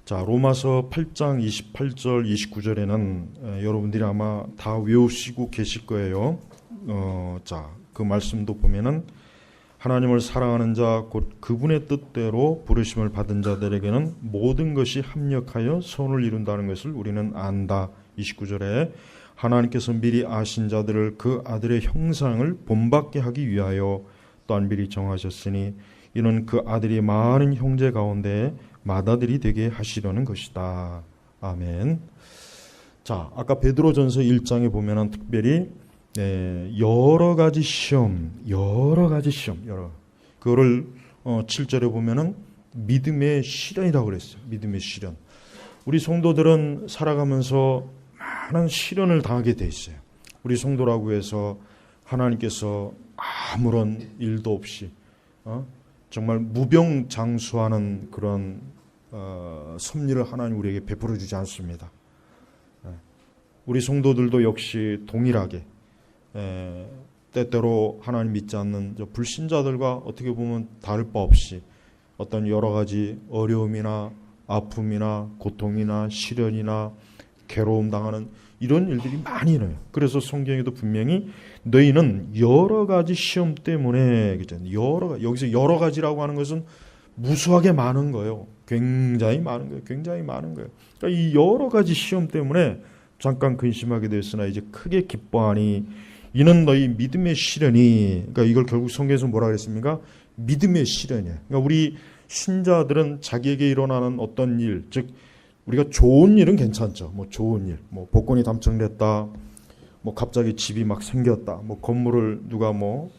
자, 로마서 8장 28절 29절에는 여러분들이 아마 다 외우시고 계실 거예요. 자, 그 말씀도 보면은 하나님을 사랑하는 자 곧 그분의 뜻대로 부르심을 받은 자들에게는 모든 것이 합력하여 선을 이룬다는 것을 우리는 안다. 29절에 하나님께서 미리 아신 자들을 그 아들의 형상을 본받게 하기 위하여 또한 미리 정하셨으니 이는 그 아들이 많은 형제 가운데 맏아들이 되게 하시려는 것이다. 아멘. 자, 아까 베드로전서 1장에 보면은 특별히 여러 가지 시험, 그거를 7절에 보면은 믿음의 시련이라고 그랬어요. 믿음의 시련. 우리 성도들은 살아가면서 많은 시련을 당하게 돼 있어요. 우리 성도라고 해서 하나님께서 아무런 일도 없이 정말 무병장수하는 그런 섭리를 하나님 우리에게 베풀어 주지 않습니다. 우리 성도들도 역시 동일하게 때때로 하나님 믿지 않는 불신자들과 어떻게 보면 다를 바 없이 어떤 여러 가지 어려움이나 아픔이나 고통이나 시련이나 괴로움 당하는 이런 일들이 많이 일어나요. 그래서 성경에도 분명히 너희는 여러 가지 시험 때문에, 여기서 여러 가지라고 하는 것은 무수하게 많은 거예요. 굉장히 많은 거예요. 그러니까 이 여러 가지 시험 때문에 잠깐 근심하게 되었으나 이제 크게 기뻐하니 이는 너희 믿음의 시련이, 그러니까 이걸 결국 성경에서 뭐라 그랬습니까? 믿음의 시련이에요. 그러니까 우리 신자들은 자기에게 일어나는 어떤 일, 즉 우리가 좋은 일은 괜찮죠. 뭐 좋은 일, 뭐 복권이 당첨됐다, 뭐 갑자기 집이 막 생겼다, 뭐 건물을 누가 뭐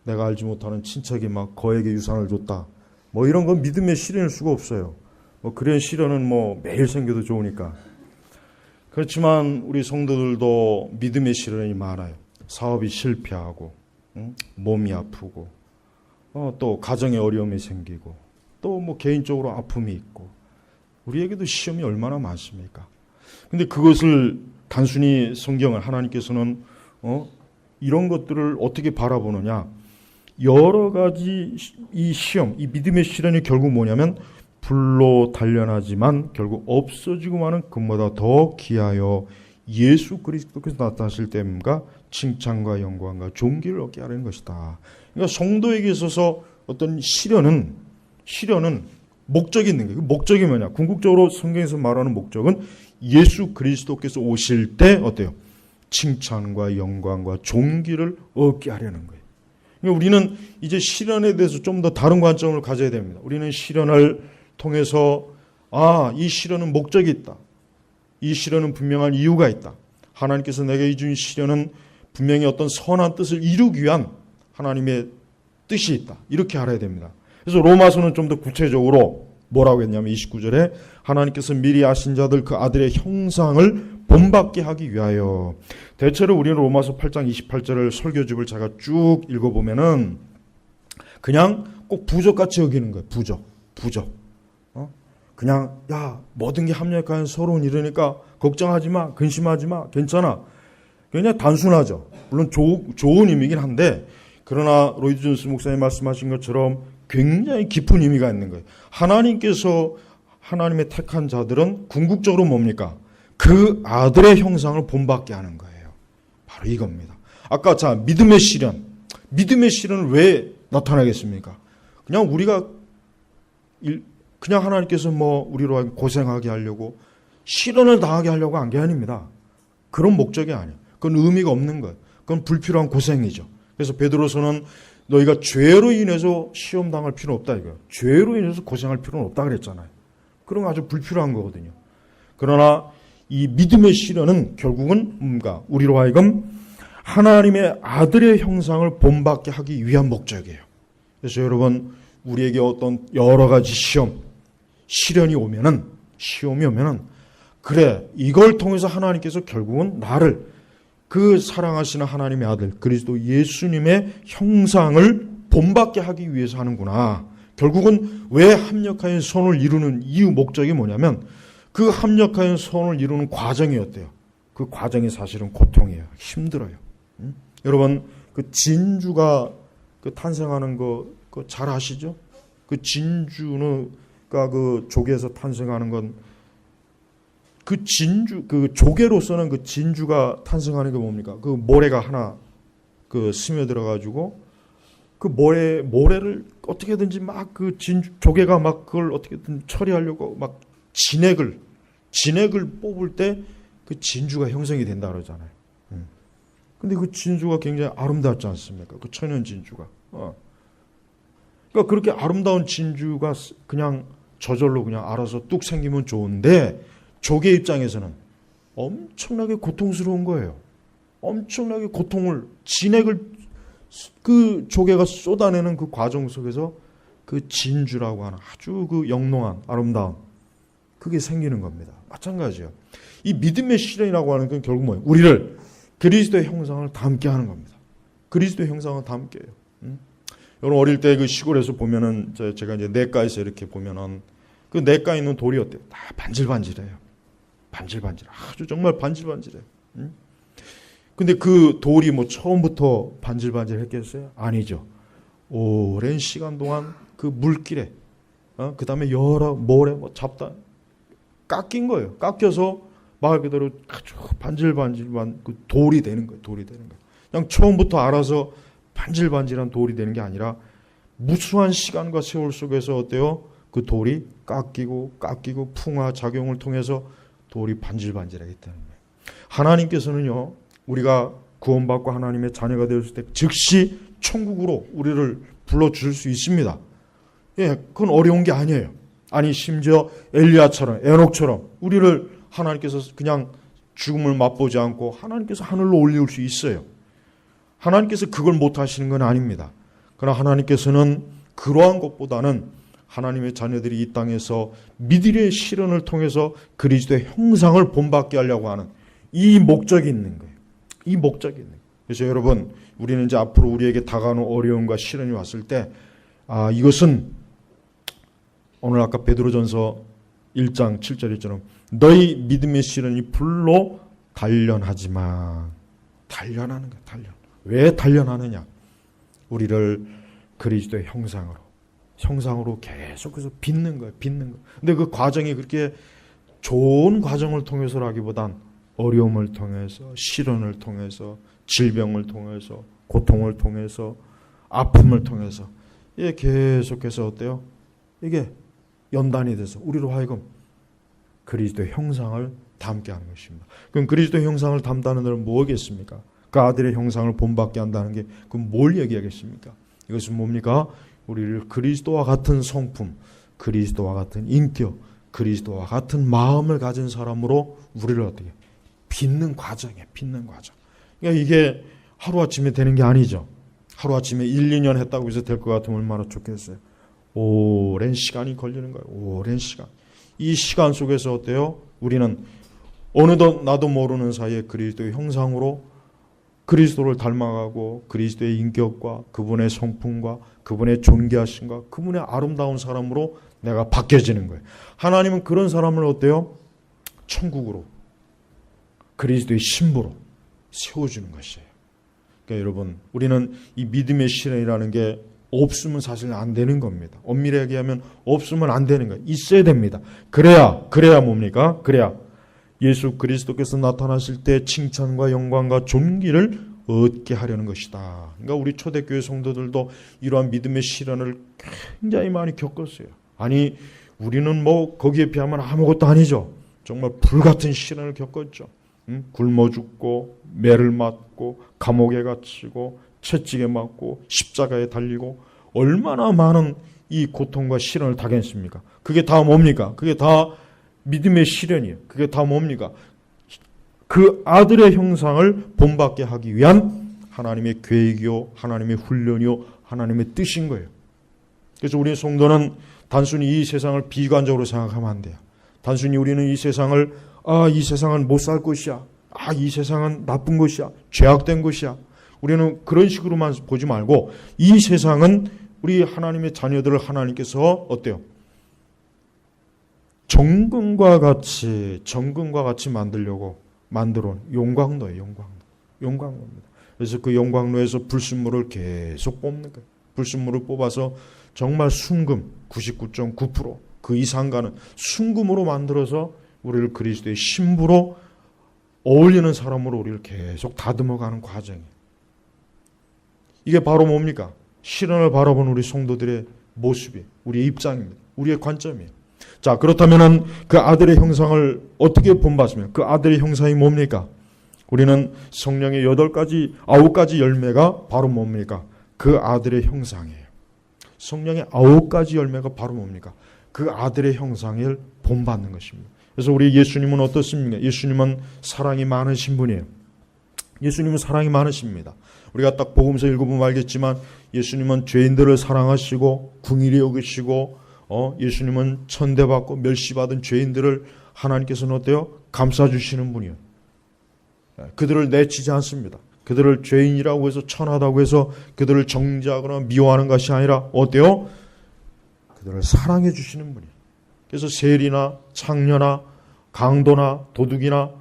내가 알지 못하는 친척이 막 거액의 유산을 줬다, 뭐 이런 건 믿음의 시련일 수가 없어요. 뭐 그런 시련은 뭐 매일 생겨도 좋으니까. 그렇지만 우리 성도들도 믿음의 시련이 많아요. 사업이 실패하고, 몸이 아프고, 또 가정에 어려움이 생기고, 또 뭐 개인적으로 아픔이 있고, 우리에게도 시험이 얼마나 많습니까? 근데 그것을 단순히 성경을 하나님께서는 이런 것들을 어떻게 바라보느냐? 여러 가지 이 시험, 이 믿음의 시련이 결국 뭐냐면 불로 단련하지만 결국 없어지고 마는 금보다 더 귀하여 예수 그리스도께서 나타나실 때임과 칭찬과 영광과 존귀를 얻게 하려는 것이다. 그러니까 성도에게 있어서 어떤 시련은 목적이 있는 거예요. 목적이 뭐냐? 궁극적으로 성경에서 말하는 목적은 예수 그리스도께서 오실 때 어때요? 칭찬과 영광과 존귀를 얻게 하려는 거예요. 그러니까 우리는 이제 시련에 대해서 좀 더 다른 관점을 가져야 됩니다. 우리는 시련을 통해서 이 시련은 목적이 있다. 이 시련은 분명한 이유가 있다. 하나님께서 내게 준 시련은 분명히 어떤 선한 뜻을 이루기 위한 하나님의 뜻이 있다. 이렇게 알아야 됩니다. 그래서 로마서는 좀 더 구체적으로 뭐라고 했냐면 29절에 하나님께서 미리 아신 자들 그 아들의 형상을 본받게 하기 위하여. 대체로 우리는 로마서 8장 28절을 설교집을 제가 쭉 읽어보면은 그냥 꼭 부적같이 여기는 거예요. 부적. 그냥 모든 게 합력하여 서로는 이러니까 걱정하지 마, 근심하지 마, 괜찮아. 그냥 단순하죠. 물론 좋은 의미긴 한데, 그러나 로이드 존스 목사님 말씀하신 것처럼 굉장히 깊은 의미가 있는 거예요. 하나님께서 하나님의 택한 자들은 궁극적으로 뭡니까? 그 아들의 형상을 본받게 하는 거예요. 바로 이겁니다. 아까 믿음의 시련은 왜 나타나겠습니까? 그냥 우리가 그냥 하나님께서 우리로 고생하게 하려고 시련을 당하게 하려고 한 게 아닙니다. 그런 목적이 아니에요. 그건 의미가 없는 거예요. 그건 불필요한 고생이죠. 그래서 베드로서는 너희가 죄로 인해서 시험 당할 필요는 없다 이거예요. 죄로 인해서 고생할 필요는 없다 그랬잖아요. 그런 거 아주 불필요한 거거든요. 그러나 이 믿음의 시련은 결국은 뭔가 우리로 하여금 하나님의 아들의 형상을 본받게 하기 위한 목적이에요. 그래서 여러분, 우리에게 어떤 여러 가지 시련이 오면은, 시험이 오면은, 그래, 이걸 통해서 하나님께서 결국은 나를 그 사랑하시는 하나님의 아들 그리스도 예수님의 형상을 본받게 하기 위해서 하는구나. 결국은 왜 합력하여 선을 이루는 이유 목적이 뭐냐면 그 합력하여 선을 이루는 과정이 어때요? 그 과정이 사실은 고통이에요. 힘들어요. 여러분, 그 진주가 그 탄생하는 거 잘 아시죠? 그 진주가 그 조개에서 탄생하는 건 그 진주, 그 조개로서는 그 진주가 탄생하는 게 뭡니까? 그 모래가 하나 그 스며들어 가지고 그 모래를 어떻게든지 막 그 조개가 막 그걸 어떻게든 처리하려고 막 진액을 뽑을 때 그 진주가 형성이 된다 그러잖아요. 근데 그 진주가 굉장히 아름답지 않습니까? 그 천연 진주가. 그러니까 그렇게 아름다운 진주가 그냥 저절로 그냥 알아서 뚝 생기면 좋은데 조개 입장에서는 엄청나게 고통스러운 거예요. 엄청나게 진액을 그 조개가 쏟아내는 그 과정 속에서 그 진주라고 하는 아주 그 영롱한 아름다운 그게 생기는 겁니다. 마찬가지예요. 이 믿음의 실현이라고 하는 건 결국 뭐예요? 우리를 그리스도의 형상을 닮게 하는 겁니다. 그리스도의 형상을 닮게 해요. 여러분 어릴 때 그 시골에서 보면은 제가 이제 냇가에서 이렇게 보면은 그 냇가에 있는 돌이 어때요? 다 반질반질해요. 반질반질. 아주 정말 반질반질해요. 근데 그 돌이 뭐 처음부터 반질반질했겠어요? 아니죠. 오랜 시간 동안 그 물길에 그 다음에 여러 모래 뭐 잡다 깎인 거예요. 깎여서 말 그대로 아주 반질반질한 그 돌이 되는 거예요. 돌이 되는 거예요. 그냥 처음부터 알아서 반질반질한 돌이 되는 게 아니라 무수한 시간과 세월 속에서 어때요? 그 돌이 깎이고 풍화 작용을 통해서 돌이 반질반질하게 되는 거예요. 하나님께서는요, 우리가 구원받고 하나님의 자녀가 되었을 때 즉시 천국으로 우리를 불러주실 수 있습니다. 예, 그건 어려운 게 아니에요. 아니 심지어 엘리야처럼 에녹처럼 우리를 하나님께서 그냥 죽음을 맛보지 않고 하나님께서 하늘로 올릴 수 있어요. 하나님께서 그걸 못하시는 건 아닙니다. 그러나 하나님께서는 그러한 것보다는 하나님의 자녀들이 이 땅에서 믿음의 실현을 통해서 그리스도의 형상을 본받게 하려고 하는 이 목적이 있는 거예요. 이 목적이 있는 거예요. 그래서 여러분 우리는 이제 앞으로 우리에게 다가오는 어려움과 시련이 왔을 때 이것은 오늘 아까 베드로전서 1장 7절처럼 너희 믿음의 시련이 불로 단련하지만 단련하는 거예요. 단련. 왜 단련하느냐? 우리를 그리스도의 형상으로 계속해서 빚는 거예요. 빚는 거. 근데 그 과정이 그렇게 좋은 과정을 통해서라기보단 어려움을 통해서, 시련을 통해서, 질병을 통해서, 고통을 통해서, 아픔을 통해서 이게 계속해서 어때요? 이게 연단이 돼서 우리로 하여금 그리스도의 형상을 닮게 하는 것입니다. 그럼 그리스도의 형상을 닮다는 것은 뭐겠습니까? 그 아들의 형상을 본받게 한다는 게 그럼 뭘 얘기하겠습니까? 이것은 뭡니까? 우리를 그리스도와 같은 성품, 그리스도와 같은 인격, 그리스도와 같은 마음을 가진 사람으로 우리를 어떻게 빚는 과정이에요. 빚는 과정. 그러니까 이게 하루아침에 되는 게 아니죠. 하루아침에 1, 2년 했다고 해서 될 것 같으면 얼마나 좋겠어요. 오랜 시간이 걸리는 거예요. 오랜 시간. 이 시간 속에서 어때요? 우리는 어느덧 나도 모르는 사이에 그리스도의 형상으로 그리스도를 닮아가고 그리스도의 인격과 그분의 성품과 그분의 존귀하심과 그분의 아름다운 사람으로 내가 바뀌어지는 거예요. 하나님은 그런 사람을 어때요? 천국으로 그리스도의 신부로 세워주는 것이에요. 그러니까 여러분 우리는 이 믿음의 실현이라는 게 없으면 사실 안 되는 겁니다. 엄밀히 얘기하면 없으면 안 되는 거예요. 있어야 됩니다. 그래야 뭡니까? 그래야 예수 그리스도께서 나타나실 때 칭찬과 영광과 존귀를 얻게 하려는 것이다. 그러니까 우리 초대교회 성도들도 이러한 믿음의 시련을 굉장히 많이 겪었어요. 아니 우리는 뭐 거기에 비하면 아무것도 아니죠. 정말 불같은 시련을 겪었죠. 굶어 죽고 매를 맞고 감옥에 갇히고 채찍에 맞고 십자가에 달리고 얼마나 많은 이 고통과 시련을 당했습니까? 그게 다 뭡니까? 그게 다 믿음의 시련이에요. 그게 다 뭡니까? 그 아들의 형상을 본받게 하기 위한 하나님의 계획이요, 하나님의 훈련이요, 하나님의 뜻인 거예요. 그래서 우리 성도는 단순히 이 세상을 비관적으로 생각하면 안 돼요. 단순히 우리는 이 세상을 이 세상은 못 살 것이야. 이 세상은 나쁜 것이야. 죄악된 것이야. 우리는 그런 식으로만 보지 말고 이 세상은 우리 하나님의 자녀들을 하나님께서 어때요? 정금과 같이 만들려고 만들어온 용광로예요. 용광로입니다. 그래서 그 용광로에서 불순물을 계속 뽑는 거예요. 불순물을 뽑아서 정말 순금 99.9% 그 이상 가는 순금으로 만들어서 우리를 그리스도의 신부로 어울리는 사람으로 우리를 계속 다듬어가는 과정이에요. 이게 바로 뭡니까? 시련을 바라보는 우리 성도들의 모습이 우리의 입장입니다. 우리의 관점이에요. 자, 그렇다면 그 아들의 형상을 어떻게 본받으면 그 아들의 형상이 뭡니까? 우리는 성령의 9가지 열매가 바로 뭡니까? 그 아들의 형상이에요. 성령의 9가지 열매가 바로 뭡니까? 그 아들의 형상을 본받는 것입니다. 그래서 우리 예수님은 어떻습니까? 예수님은 사랑이 많으신 분이에요. 예수님은 사랑이 많으십니다. 우리가 딱 복음서 읽어보면 알겠지만 예수님은 죄인들을 사랑하시고 궁일이 여기시고 예수님은 천대받고 멸시받은 죄인들을 하나님께서는 어때요? 감싸주시는 분이에요. 그들을 내치지 않습니다. 그들을 죄인이라고 해서 천하다고 해서 그들을 정죄하거나 미워하는 것이 아니라 어때요? 그들을 사랑해 주시는 분이에요. 그래서 세리나 창녀나 강도나 도둑이나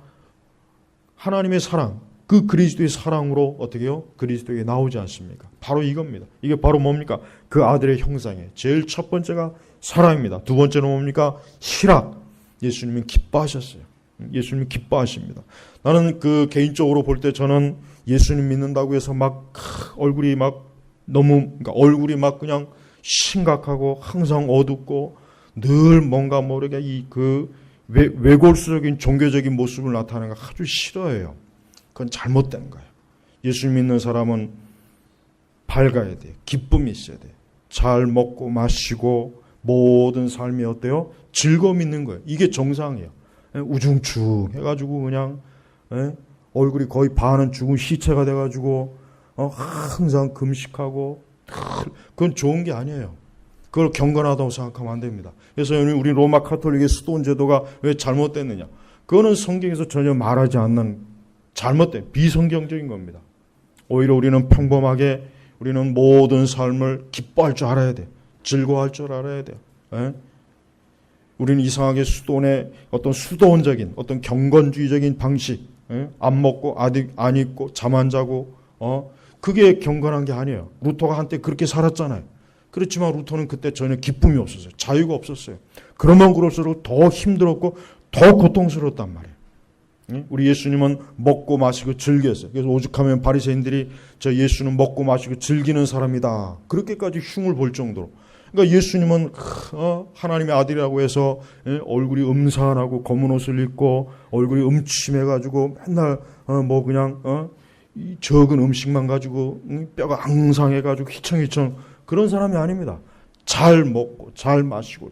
하나님의 사랑, 그 그리스도의 사랑으로 어떻게 해요? 그리스도에게 나오지 않습니까? 바로 이겁니다. 이게 바로 뭡니까? 그 아들의 형상이에요. 제일 첫 번째가 사랑입니다. 두 번째는 뭡니까? 희락. 예수님이 기뻐하셨어요. 예수님이 기뻐하십니다. 나는 그 개인적으로 볼 때 저는 예수님 믿는다고 해서 막 얼굴이 막 너무 그러니까 얼굴이 막 그냥 심각하고 항상 어둡고 늘 뭔가 모르게 이 그 외골수적인 종교적인 모습을 나타내는 거 아주 싫어해요. 그건 잘못된 거예요. 예수 믿는 사람은 밝아야 돼요. 기쁨이 있어야 돼요. 잘 먹고 마시고 모든 삶이 어때요? 즐거움 있는 거예요. 이게 정상이에요. 우중충 해가지고 그냥 얼굴이 거의 반은 죽은 시체가 돼가지고 항상 금식하고 그건 좋은 게 아니에요. 그걸 경건하다고 생각하면 안 됩니다. 그래서 우리 로마 카톨릭의 수도원 제도가 왜 잘못됐느냐? 그거는 성경에서 전혀 말하지 않는 잘못된 비성경적인 겁니다. 오히려 우리는 평범하게 우리는 모든 삶을 기뻐할 줄 알아야 돼. 즐거워할 줄 알아야 돼요. 우리는 이상하게 수도원의 어떤 수도원적인 어떤 경건주의적인 방식, 안 먹고 안 입고 잠 안 자고 그게 경건한 게 아니에요. 루터가 한때 그렇게 살았잖아요. 그렇지만 루터는 그때 전혀 기쁨이 없었어요. 자유가 없었어요. 그러면 그럴수록 더 힘들었고 더 고통스러웠단 말이에요. 우리 예수님은 먹고 마시고 즐겼어요. 그래서 오죽하면 바리새인들이 저 예수는 먹고 마시고 즐기는 사람이다. 그렇게까지 흉을 볼 정도로. 그러니까 예수님은 하나님의 아들이라고 해서 얼굴이 음산하고 검은 옷을 입고 얼굴이 음침해가지고 맨날 뭐 그냥 적은 음식만 가지고 뼈가 앙상해가지고 휘청휘청 그런 사람이 아닙니다. 잘 먹고 잘 마시고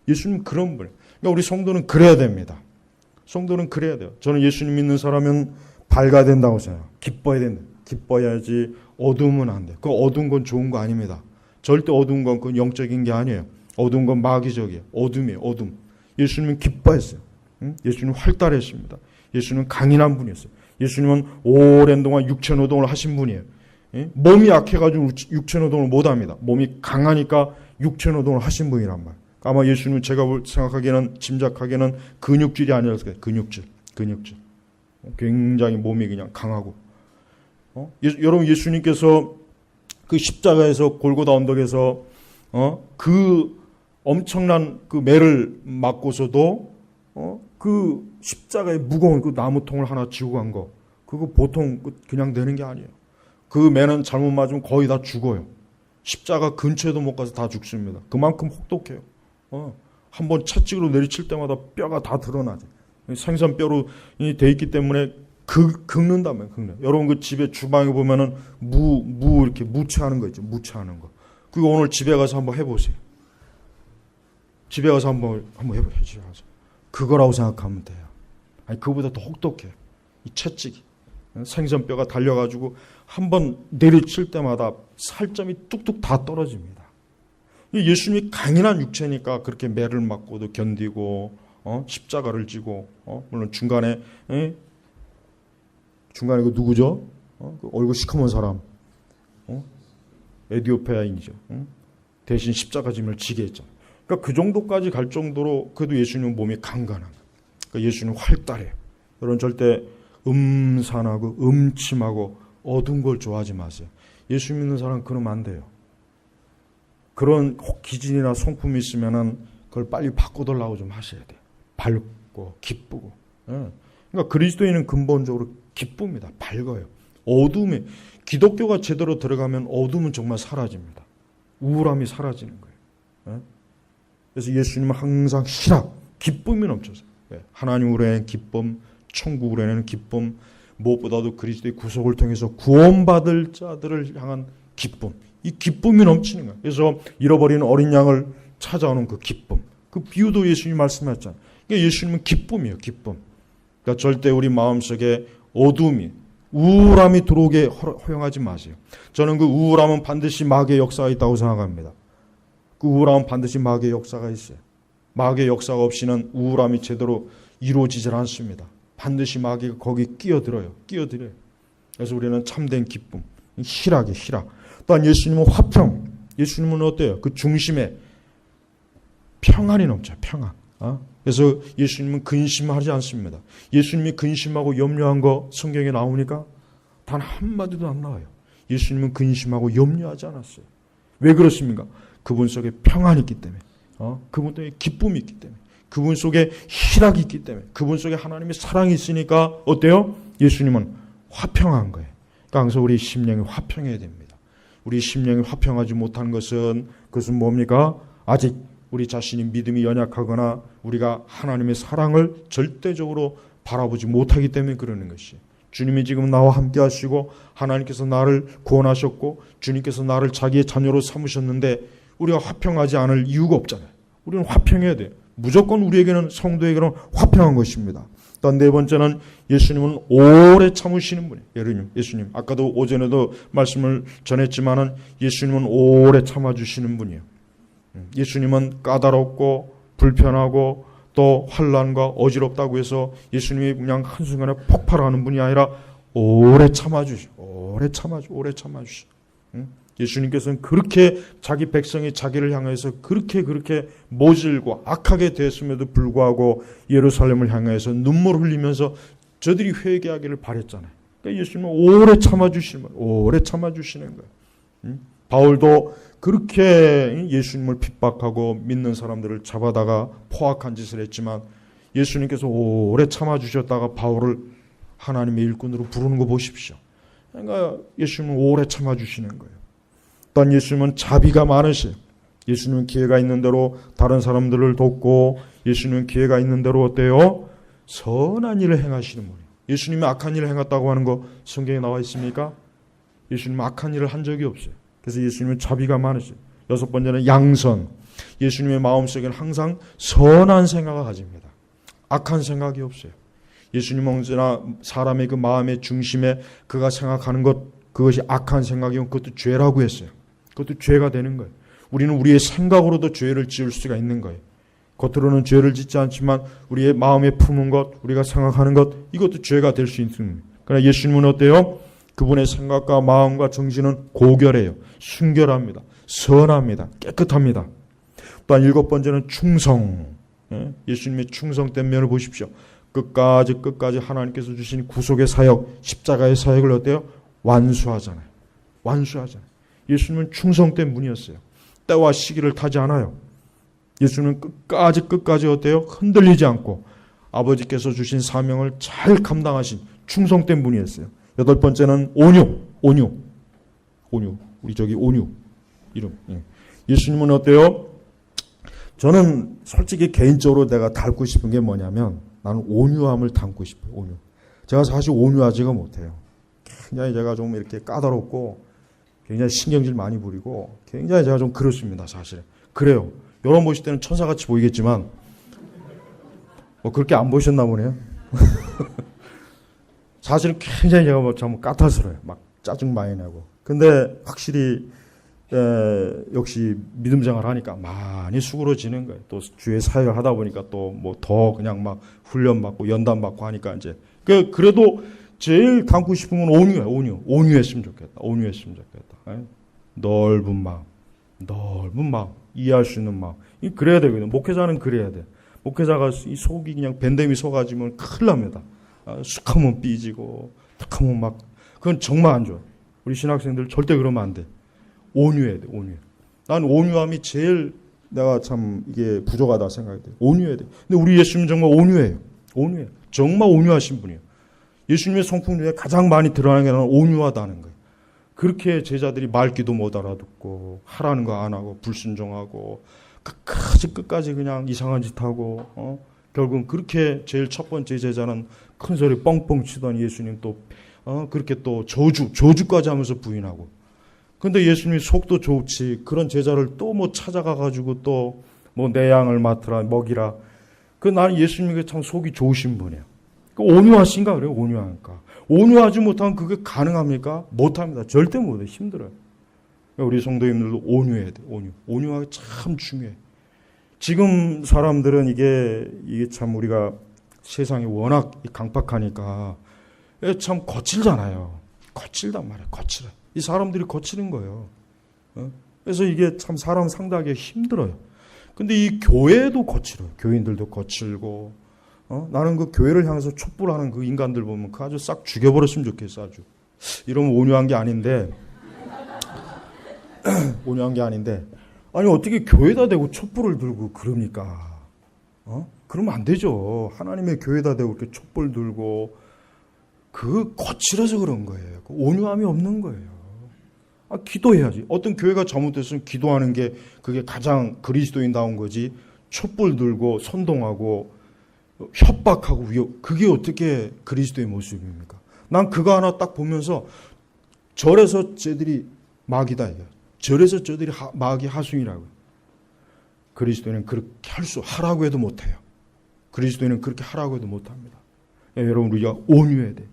예수님 그런 분. 그러니까 우리 성도는 그래야 됩니다. 성도는 그래야 돼요. 저는 예수님 믿는 사람은 밝아야 된다고 생각해요. 기뻐야 된다. 기뻐야지 어두우면 안 돼. 그 어두운 건 좋은 거 아닙니다. 절대 어두운 건 그건 영적인 게 아니에요. 어두운 건 마귀적이에요. 어둠이에요. 어둠. 예수님은 기뻐했어요. 예수님은 활달했습니다. 예수님은 강인한 분이었어요. 예수님은 오랜 동안 육체노동을 하신 분이에요. 몸이 약해가지고 육체노동을 못합니다. 몸이 강하니까 육체노동을 하신 분이란 말이에요. 아마 예수님은 제가 생각하기에는 짐작하기에는 근육질이 아니었을 거예요. 근육질. 굉장히 몸이 그냥 강하고. 여러분 예수님께서 그 십자가에서 골고다 언덕에서 그 엄청난 그 매를 맞고서도 그 십자가의 무거운 그 나무통을 하나 지고 간 거 그거 보통 그냥 되는 게 아니에요. 그 매는 잘못 맞으면 거의 다 죽어요. 십자가 근처에도 못 가서 다 죽습니다. 그만큼 혹독해요. 한번 채찍으로 내리칠 때마다 뼈가 다 드러나죠. 생선뼈로 돼 있기 때문에 긁는다면 긁는. 여러분 그 집에 주방에 보면은 무 이렇게 무채하는 거 있죠. 무채하는 거. 그거 오늘 집에 가서 한번 해보세요. 집에 가서 한번 해보세요. 그거라고 생각하면 돼요. 아니 그보다 더 혹독해요. 이 채찍이 생선뼈가 달려가지고 한번 내리칠 때마다 살점이 뚝뚝 다 떨어집니다. 예수님이 강인한 육체니까 그렇게 매를 맞고도 견디고 십자가를 지고 물론 중간에 그 누구죠? 그 얼굴 시커먼 사람 에디오피아인이죠. 대신 십자가 짐을 지게 했잖아요. 그러니까 그 정도까지 갈 정도로 그래도 예수님 몸이 강건한 거예요. 그러니까 예수님 활달해요. 여러분 절대 음산하고 음침하고 어두운 걸 좋아하지 마세요. 예수 믿는 사람 그러면 안 돼요. 그런 기진이나 성품이 있으면은 그걸 빨리 바꿔달라고 좀 하셔야 돼요. 밝고 기쁘고. 그러니까 그리스도인은 근본적으로 기쁩니다. 밝아요. 어둠에 기독교가 제대로 들어가면 어둠은 정말 사라집니다. 우울함이 사라지는 거예요. 그래서 예수님은 항상 희락, 기쁨이 넘쳐서요. 하나님으로 인한 기쁨, 천국으로 인한 기쁨, 무엇보다도 그리스도의 구속을 통해서 구원받을 자들을 향한 기쁨, 이 기쁨이 넘치는 거예요. 그래서 잃어버린 어린 양을 찾아오는 그 기쁨, 그 비유도 예수님이 말씀하셨잖아요. 그러니까 예수님은 기쁨이에요. 기쁨. 그러니까 절대 우리 마음속에 어둠이, 우울함이 들어오게 허용하지 마세요. 저는 그 우울함은 반드시 마귀의 역사가 있다고 생각합니다. 그 우울함은 반드시 마귀의 역사가 있어요. 마귀의 역사가 없이는 우울함이 제대로 이루어지질 않습니다. 반드시 마귀가 거기 끼어들어요. 그래서 우리는 참된 기쁨, 희락이 희락. 또한 예수님은 화평. 예수님은 어때요? 그 중심에 평안이 넘쳐요. 평안. 그래서 예수님은 근심하지 않습니다. 예수님이 근심하고 염려한 거 성경에 나오니까 단 한마디도 안 나와요. 예수님은 근심하고 염려하지 않았어요. 왜 그렇습니까? 그분 속에 평안이 있기 때문에, 그분 속에 기쁨이 있기 때문에, 그분 속에 희락이 있기 때문에, 그분 속에 하나님의 사랑이 있으니까 어때요? 예수님은 화평한 거예요. 그러니까 항상 우리 심령이 화평해야 됩니다. 우리 심령이 화평하지 못한 것은 그것은 뭡니까? 아직 우리 자신이 믿음이 연약하거나 우리가 하나님의 사랑을 절대적으로 바라보지 못하기 때문에 그러는 것이. 주님이 지금 나와 함께 하시고 하나님께서 나를 구원하셨고 주님께서 나를 자기의 자녀로 삼으셨는데 우리가 화평하지 않을 이유가 없잖아요. 우리는 화평해야 돼요. 무조건 우리에게는, 성도에게는 화평한 것입니다. 또 네 번째는 예수님은 오래 참으시는 분이에요. 예수님. 아까도 오전에도 말씀을 전했지만은 예수님은 오래 참아주시는 분이에요. 예수님은 까다롭고 불편하고 또 환난과 어지럽다고 해서 예수님이 그냥 한순간에 폭발하는 분이 아니라 오래 참아주시고 오래 참아주시고. 예수님께서는 그렇게 자기 백성이 자기를 향해서 그렇게 모질고 악하게 됐음에도 불구하고 예루살렘을 향해서 눈물 흘리면서 저들이 회개하기를 바랬잖아요. 그러니까 예수님은 오래 참아주시는 거예요. 바울도 그렇게 예수님을 핍박하고 믿는 사람들을 잡아다가 포악한 짓을 했지만 예수님께서 오래 참아주셨다가 바울을 하나님의 일꾼으로 부르는 거 보십시오. 그러니까 예수님은 오래 참아주시는 거예요. 또한 예수님은 자비가 많으세요. 예수님은 기회가 있는 대로 다른 사람들을 돕고 예수님은 기회가 있는 대로 어때요? 선한 일을 행하시는 분이에요. 예수님이 악한 일을 행했다고 하는 거 성경에 나와 있습니까? 예수님은 악한 일을 한 적이 없어요. 그래서 예수님은 자비가 많으세요. 여섯 번째는 양선. 예수님의 마음속에는 항상 선한 생각을 가집니다. 악한 생각이 없어요. 예수님은 언제나 사람의 그 마음의 중심에 그가 생각하는 것, 그것이 악한 생각이면 그것도 죄라고 했어요. 그것도 죄가 되는 거예요. 우리는 우리의 생각으로도 죄를 지을 수가 있는 거예요. 겉으로는 죄를 짓지 않지만 우리의 마음에 품은 것, 우리가 생각하는 것, 이것도 죄가 될 수 있습니다. 그러나 예수님은 어때요? 그분의 생각과 마음과 정신은 고결해요. 순결합니다. 선합니다. 깨끗합니다. 또한 일곱 번째는 충성. 예수님의 충성된 면을 보십시오. 끝까지 하나님께서 주신 구속의 사역, 십자가의 사역을 어때요? 완수하잖아요. 예수님은 충성된 분이었어요. 때와 시기를 타지 않아요. 예수님은 끝까지 어때요? 흔들리지 않고 아버지께서 주신 사명을 잘 감당하신 충성된 분이었어요. 여덟 번째는 온유. 우리 저기 온유 이름. 예수님은 어때요? 저는 솔직히 개인적으로 내가 닮고 싶은 게 뭐냐면 나는 온유함을 닮고 싶어요. 온유. 제가 사실 온유하지가 못해요. 굉장히 제가 좀 이렇게 까다롭고 굉장히 신경질 많이 부리고 굉장히 제가 좀 그렇습니다. 사실. 그래요. 여러분 보실 때는 천사같이 보이겠지만 뭐 그렇게 안 보셨나 보네요. 사실은 굉장히 제가 좀 까탈스러워요. 막 짜증 많이 나고. 근데 확실히 역시 믿음 생활을 하니까 많이 수그러지는 거예요. 또 주의 사역을 하다 보니까 또 뭐 더 그냥 막 훈련 받고 연단 받고 하니까 이제 그래도 제일 담고 싶은 건 온유예요. 온유했으면 좋겠다. 넓은 마음, 이해할 수 있는 마음. 그래야 되거든요. 목회자는 그래야 돼. 목회자가 이 속이 그냥 밴댕이 속아지면 큰일 납니다. 숙하면 삐지고, 탁하면 막, 그건 정말 안 좋아. 우리 신학생들 절대 그러면 안 돼. 온유해야 돼, 온유. 난 온유함이 제일 내가 참 이게 부족하다 생각이 돼요. 온유해야 돼요. 근데 우리 예수님 정말 온유해요. 온유해요. 정말 온유하신 분이에요. 예수님의 성품 중에 가장 많이 드러나는 게 온유하다는 거예요. 그렇게 제자들이 말귀도 못 알아듣고 하라는 거 안 하고 불순종하고 끝까지 그냥 이상한 짓 하고 결국은 그렇게 제일 첫 번째 제자는 큰 소리 뻥뻥 치던 예수님 또 그렇게 또 저주까지 하면서 부인하고. 근데 예수님이 속도 좋지 그런 제자를 또 뭐 찾아가 가지고 또 뭐 내 양을 맡으라 먹이라. 나는 예수님이 참 속이 좋으신 분이에요. 온유하신가 그래요. 온유하니까. 온유하지 못하면 그게 가능합니까? 못합니다. 절대 못해요. 힘들어요. 우리 성도님들도 온유해야 돼요. 온유하기 참 중요해. 지금 사람들은 이게 참 우리가 세상이 워낙 강팍하니까 참 거칠잖아요. 거칠단 말이에요. 거칠어. 이 사람들이 거치는 거예요. 그래서 이게 참 사람 상대하기 힘들어요. 근데 이 교회도 거칠어요. 교인들도 거칠고 나는 그 교회를 향해서 촛불하는 그 인간들 보면 그 아주 싹 죽여버렸으면 좋겠어. 아주 이러면 온유한 게 아닌데 온유한 게 아닌데 아니 어떻게 교회에다 대고 촛불을 들고 그럽니까? 그러면 안 되죠. 하나님의 교회에다 대고 이렇게 촛불 들고 그 거칠어서 그런 거예요. 그 온유함이 없는 거예요. 기도해야지. 어떤 교회가 잘못됐으면 기도하는 게 그게 가장 그리스도인다운 거지. 촛불 들고 선동하고 협박하고 그게 어떻게 그리스도의 모습입니까? 난 그거 하나 딱 보면서 절에서 쟤들이 마귀다 이거. 절에서 저들이 마귀 하수인이라고요. 그리스도인은 그렇게 하라고 해도 못해요. 그리스도인은 그렇게 하라고 해도 못합니다. 여러분 우리가 온유해야 돼.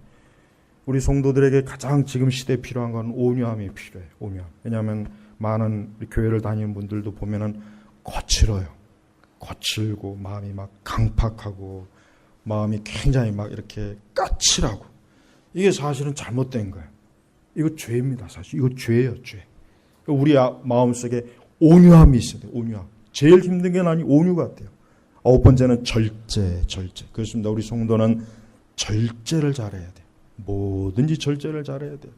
우리 성도들에게 가장 지금 시대에 필요한 건 온유함이 필요해요. 온유함. 왜냐하면 많은 교회를 다니는 분들도 보면은 거칠어요. 거칠고 마음이 막 강팍하고 마음이 굉장히 막 이렇게 까칠하고 이게 사실은 잘못된 거예요. 이거 죄입니다. 사실 이거 죄예요. 죄. 우리 마음속에 온유함이 있어야 돼요. 온유함. 제일 힘든 게 아니 온유 같아요. 9번째는 절제. 그렇습니다. 우리 성도는 절제를 잘해야 돼요. 뭐든지 절제를 잘해야 돼요.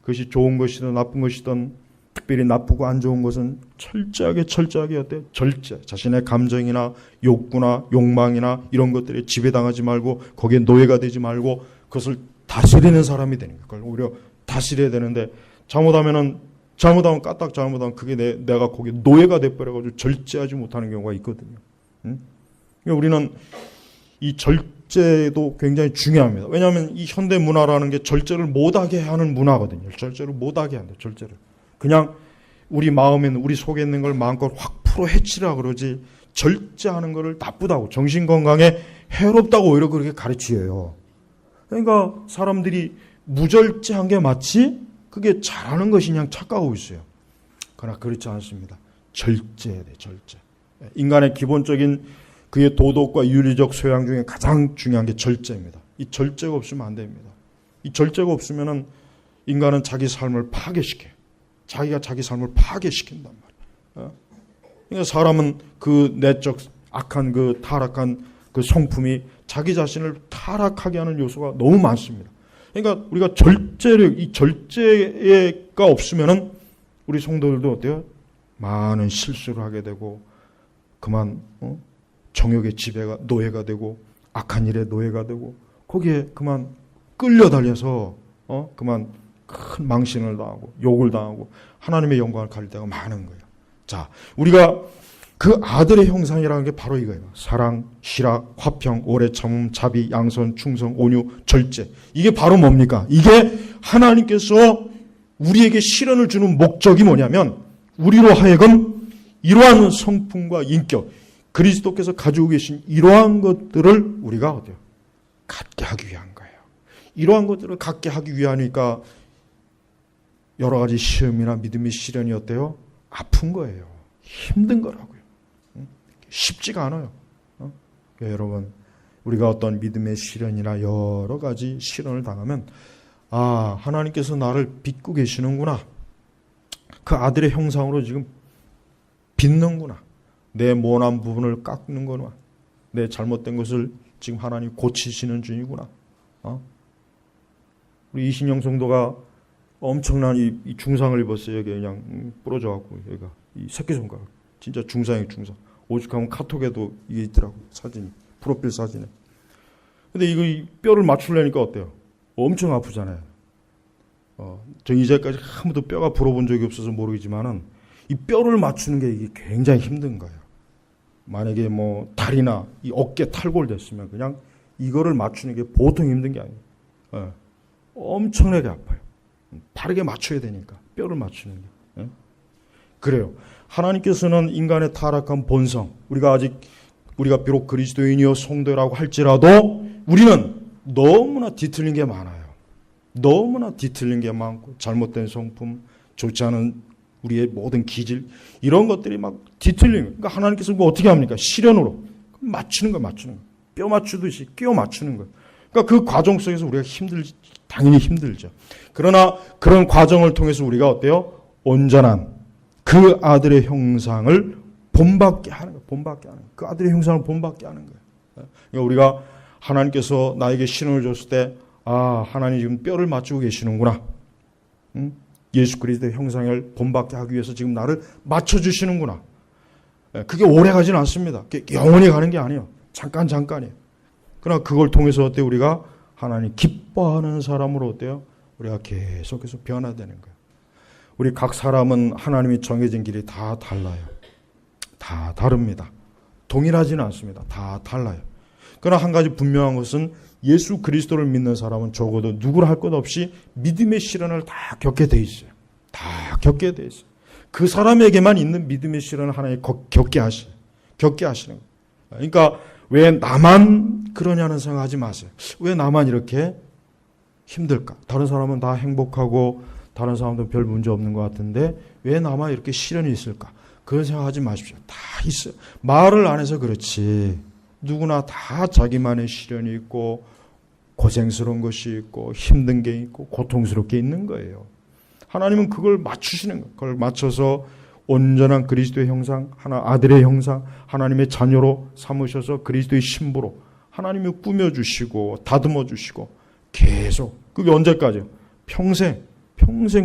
그것이 좋은 것이든 나쁜 것이든 특별히 나쁘고 안 좋은 것은 철저하게 어때요? 절제. 자신의 감정이나 욕구나 욕망이나 이런 것들에 지배당하지 말고 거기에 노예가 되지 말고 그것을 다스리는 사람이 되는 거예요. 그걸 오히려 다스려야 되는데 잘못하면 까딱 잘못하면 그게 내가 거기에 노예가 돼버려가지고 절제하지 못하는 경우가 있거든요. 그러니까 우리는 이 절제도 굉장히 중요합니다. 왜냐하면 이 현대 문화라는 게 절제를 못하게 하는 문화거든요. 절제를 못하게 한다. 절제를. 그냥 우리 마음에 있는 우리 속에 있는 걸 마음껏 확 풀어헤치라 그러지 절제하는 거를 나쁘다고 정신건강에 해롭다고 오히려 그렇게 가르치어요. 그러니까 사람들이 무절제한 게 마치 그게 잘하는 것이 그냥 착각하고 있어요. 그러나 그렇지 않습니다. 절제해야 돼. 절제. 인간의 기본적인 그의 도덕과 윤리적 소양 중에 가장 중요한 게 절제입니다. 이 절제가 없으면 안 됩니다. 이 절제가 없으면은 인간은 자기 삶을 파괴시켜요. 자기가 자기 삶을 파괴시킨단 말이에요. 그러니까 사람은 그 내적 악한 그 타락한 그 성품이 자기 자신을 타락하게 하는 요소가 너무 많습니다. 그러니까 우리가 이 절제가 없으면은 우리 성도들도 어때요? 많은 실수를 하게 되고 그만 정욕의 지배가 노예가 되고 악한 일에 노예가 되고 거기에 그만 끌려달려서 그만 큰 망신을 당하고 욕을 당하고 하나님의 영광을 가릴 때가 많은 거예요. 자, 우리가 그 아들의 형상이라는 게 바로 이거예요. 사랑, 희락, 화평, 오래 참음, 자비, 양선, 충성, 온유, 절제. 이게 바로 뭡니까? 이게 하나님께서 우리에게 실현을 주는 목적이 뭐냐면 우리로 하여금 이러한 성품과 인격, 그리스도께서 가지고 계신 이러한 것들을 우리가 어때요? 갖게 하기 위한 거예요. 이러한 것들을 갖게 하기 위하니까 여러 가지 시험이나 믿음의 시련이 어때요? 아픈 거예요. 힘든 거라고요. 쉽지가 않아요. 여러분, 우리가 어떤 믿음의 시련이나 여러 가지 시련을 당하면 하나님께서 나를 빚고 계시는구나. 그 아들의 형상으로 지금 빚는구나. 내 모난 부분을 깎는구나. 내 잘못된 것을 지금 하나님 고치시는 중이구나. 우리 이신영 성도가 엄청난 이 중상을 입었어요. 여기 그냥 부러져갖고 여기가 이 새끼손가락 진짜 중상이에요, 중상. 오죽하면 카톡에도 이게 있더라고, 사진이. 프로필 사진에. 근데 이거 뼈를 맞추려니까 어때요? 엄청 아프잖아요. 저 이제까지 한 번도 뼈가 불어본 적이 없어서 모르겠지만은 이 뼈를 맞추는 게 이게 굉장히 힘든 거예요. 만약에 뭐 다리나 이 어깨 탈골됐으면 그냥 이거를 맞추는 게 보통 힘든 게 아니에요. 엄청나게 아파요. 바르게 맞춰야 되니까 뼈를 맞추는 게. 그래요. 하나님께서는 인간의 타락한 본성, 우리가 비록 그리스도인이요 성도라고 할지라도 우리는 너무나 뒤틀린 게 많아요. 너무나 뒤틀린 게 많고 잘못된 성품, 좋지 않은 우리의 모든 기질 이런 것들이 막 뒤틀린 거예요. 그러니까 하나님께서 뭐 어떻게 합니까? 시련으로 맞추는 거예요. 맞추는 거예요. 뼈 맞추듯이 끼워 맞추는 거예요. 그러니까 그 과정 속에서 우리가 당연히 힘들죠. 그러나 그런 과정을 통해서 우리가 어때요? 온전한 그 아들의 형상을 본받게 하는 거예요. 본받게 하는 거예요. 그 아들의 형상을 본받게 하는 거예요. 그러니까 우리가 하나님께서 나에게 시련을 줬을 때 하나님 지금 뼈를 맞추고 계시는구나. 예수 그리스도의 형상을 본받게 하기 위해서 지금 나를 맞춰주시는구나. 그게 오래 가지는 않습니다. 그게 영원히 가는 게 아니에요. 잠깐이에요. 그러나 그걸 통해서 어때요? 우리가 하나님 기뻐하는 사람으로 어때요? 우리가 계속해서 변화되는 거예요. 우리 각 사람은 하나님이 정해진 길이 다 달라요. 다 다릅니다. 동일하지는 않습니다. 다 달라요. 그러나 한 가지 분명한 것은 예수 그리스도를 믿는 사람은 적어도 누구를 할 것 없이 믿음의 시련을 다 겪게 돼 있어요. 다 겪게 돼 있어요. 그 사람에게만 있는 믿음의 시련을 하나님 겪게 하시는 거예요. 그러니까 왜 나만 그러냐는 생각하지 마세요. 왜 나만 이렇게 힘들까? 다른 사람은 다 행복하고 다른 사람도 별 문제 없는 것 같은데 왜 나만 이렇게 시련이 있을까? 그런 생각하지 마십시오. 다 있어요. 말을 안 해서 그렇지. 누구나 다 자기만의 시련이 있고 고생스러운 것이 있고 힘든 게 있고 고통스럽게 있는 거예요. 하나님은 그걸 맞추시는 거예요. 그걸 맞춰서 온전한 그리스도의 형상, 아들의 형상, 하나님의 자녀로 삼으셔서 그리스도의 신부로 하나님이 꾸며주시고 다듬어주시고 계속 그게 언제까지요? 평생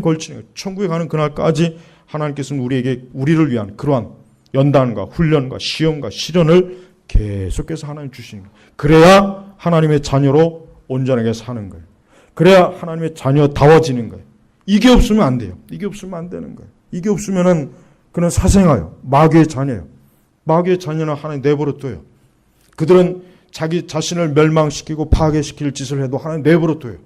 걸치는 거예요. 천국에 가는 그날까지 하나님께서는 우리를 위한 그러한 연단과 훈련과 시험과 시련을 계속해서 하나님 주시는 거예요. 그래야 하나님의 자녀로 온전하게 사는 거예요. 그래야 하나님의 자녀다워지는 거예요. 이게 없으면 안 돼요. 이게 없으면 안 되는 거예요. 이게 없으면은 그는 사생아요. 마귀의 자녀예요. 마귀의 자녀는 하나님 내버려 둬요. 그들은 자기 자신을 멸망시키고 파괴시킬 짓을 해도 하나님 내버려 둬요.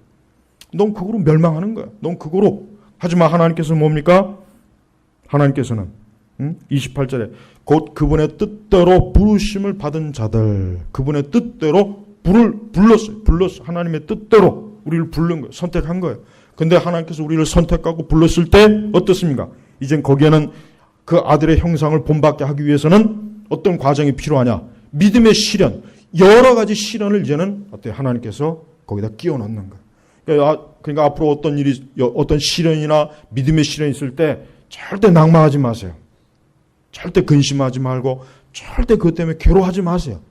넌 그거로 멸망하는 거야. 넌 그거로. 하지만 하나님께서는 뭡니까? 하나님께서는 28절에 곧 그분의 뜻대로 부르심을 받은 자들, 그분의 뜻대로 불렀어요. 하나님의 뜻대로 우리를 부른 거예요. 선택한 거예요. 근데 하나님께서 우리를 선택하고 불렀을 때 어떻습니까? 이젠 거기에는 그 아들의 형상을 본받게 하기 위해서는 어떤 과정이 필요하냐? 믿음의 시련, 여러 가지 시련을 이제는 어때요? 하나님께서 거기다 끼워 넣는 거예요. 그러니까 앞으로 어떤 시련이나 믿음의 시련이 있을 때 절대 낭망하지 마세요. 절대 근심하지 말고 절대 그것 때문에 괴로워하지 마세요.